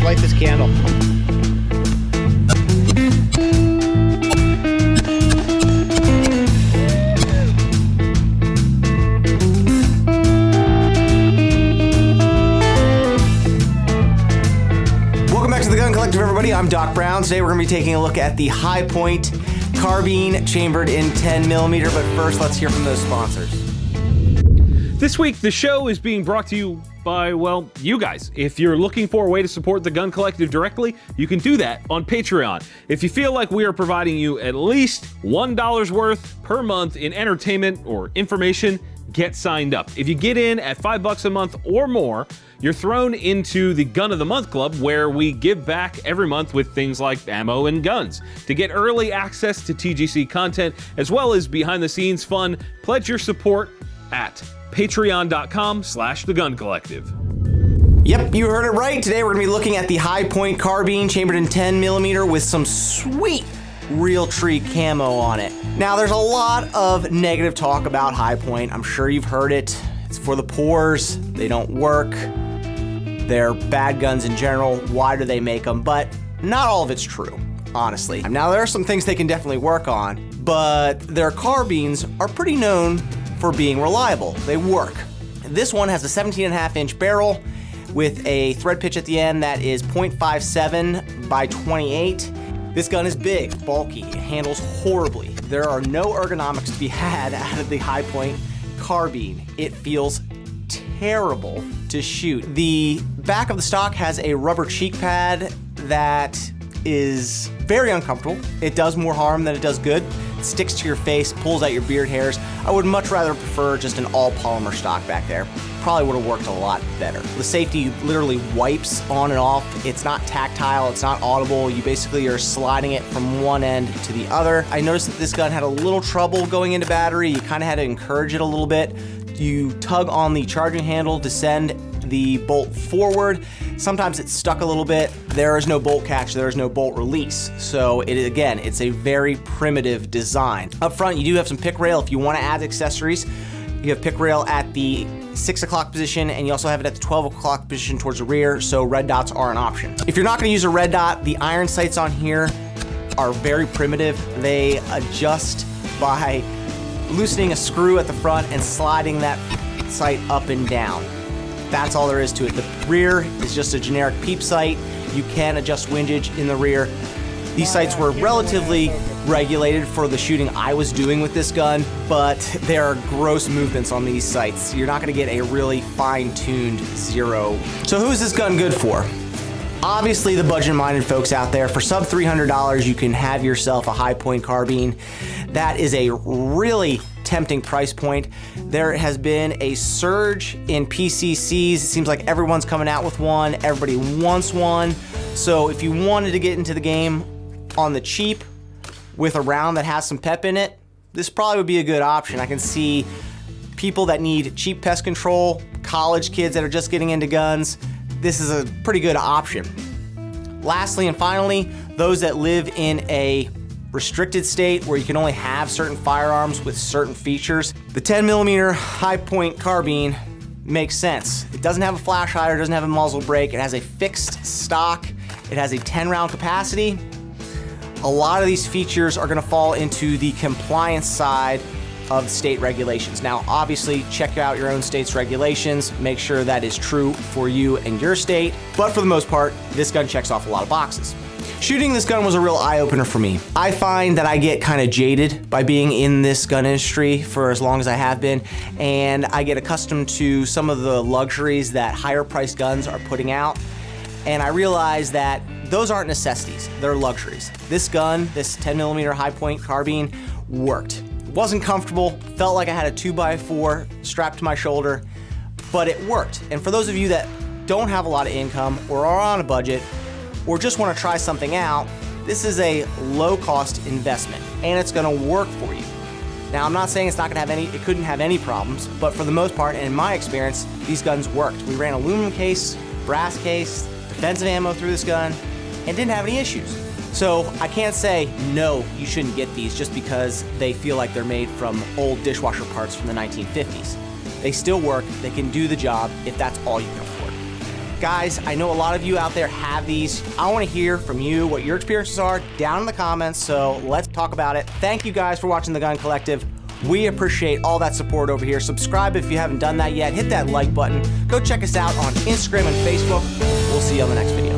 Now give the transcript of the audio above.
light this candle. Welcome back to the Gun Collective, everybody. I'm Doc Brown. Today we're going to be taking a look at the Hi-Point carbine chambered in 10mm. But first, let's hear from those sponsors. This week, the show is being brought to you by, well, you guys. If you're looking for a way to support the Gun Collective directly, you can do that on Patreon. If you feel like we are providing you at least $1 worth per month in entertainment or information, get signed up. If you get in at $5 a month or more, you're thrown into the Gun of the Month Club, where we give back every month with things like ammo and guns. To get early access to TGC content, as well as behind-the-scenes fun, pledge your support at patreon.com/theguncollective. Yep, you heard it right. Today we're going to be looking at the Hi-Point carbine chambered in 10mm with some sweet Realtree camo on it. Now, there's a lot of negative talk about Hi-Point. I'm sure you've heard it. It's for the poors. They don't work. They're bad guns in general. Why do they make them? But not all of it's true, honestly. Now, there are some things they can definitely work on, but their carbines are pretty known for being reliable. They work. This one has a 17.5-inch barrel with a thread pitch at the end that is 0.57 by 28. This gun is big, bulky, it handles horribly. There are no ergonomics to be had out of the Hi-Point carbine. It feels terrible to shoot. The back of the stock has a rubber cheek pad that is very uncomfortable. It does more harm than it does good. It sticks to your face, pulls out your beard hairs. I would much rather prefer just an all polymer stock back there. Probably would have worked a lot better. The safety literally wipes on and off. It's not tactile, it's not audible. You basically are sliding it from one end to the other. I noticed that this gun had a little trouble going into battery. You kind of had to encourage it a little bit. You tug on the charging handle to send the bolt forward. Sometimes it's stuck a little bit. There is no bolt catch, there is no bolt release. So again, it's a very primitive design. Up front, you do have some pick rail if you want to add accessories. You have pick rail at the 6 o'clock position, and you also have it at the 12 o'clock position towards the rear, so red dots are an option. If you're not going to use a red dot, the iron sights on here are very primitive. They adjust by loosening a screw at the front and sliding that sight up and down. That's all there is to it. The rear is just a generic peep sight. You can adjust windage in the rear. These sights were relatively regulated for the shooting I was doing with this gun, but there are gross movements on these sights. You're not gonna get a really fine-tuned zero. So who is this gun good for? Obviously the budget-minded folks out there. For sub $300, you can have yourself a Hi-Point carbine. That is a really tempting price point. There has been a surge in PCCs. It seems like everyone's coming out with one. Everybody wants one. So if you wanted to get into the game on the cheap with a round that has some pep in it, this probably would be a good option. I can see people that need cheap pest control, college kids that are just getting into guns. This is a pretty good option. Lastly and finally, those that live in a restricted state where you can only have certain firearms with certain features, the 10mm Hi-Point carbine makes sense. It doesn't have a flash hider, doesn't have a muzzle brake, it has a fixed stock, it has a 10-round capacity. A lot of these features are gonna fall into the compliance side of state regulations. Now, obviously, check out your own state's regulations, make sure that is true for you and your state, but for the most part, this gun checks off a lot of boxes. Shooting this gun was a real eye-opener for me. I find that I get kind of jaded by being in this gun industry for as long as I have been, and I get accustomed to some of the luxuries that higher-priced guns are putting out, and I realize that those aren't necessities, they're luxuries. This gun, this 10mm Hi-Point carbine, worked. It wasn't comfortable, felt like I had a 2x4 strapped to my shoulder, but it worked. And for those of you that don't have a lot of income or are on a budget or just want to try something out, this is a low-cost investment and it's going to work for you. Now, I'm not saying it's not going to have it couldn't have any problems, but for the most part, and in my experience, these guns worked. We ran aluminum case, brass case, defensive ammo through this gun, and didn't have any issues. So I can't say, no, you shouldn't get these just because they feel like they're made from old dishwasher parts from the 1950s. They still work, they can do the job if that's all you can afford. Guys, I know a lot of you out there have these. I want to hear from you what your experiences are down in the comments, so let's talk about it. Thank you guys for watching The Gun Collective. We appreciate all that support over here. Subscribe if you haven't done that yet. Hit that like button. Go check us out on Instagram and Facebook. We'll see you on the next video.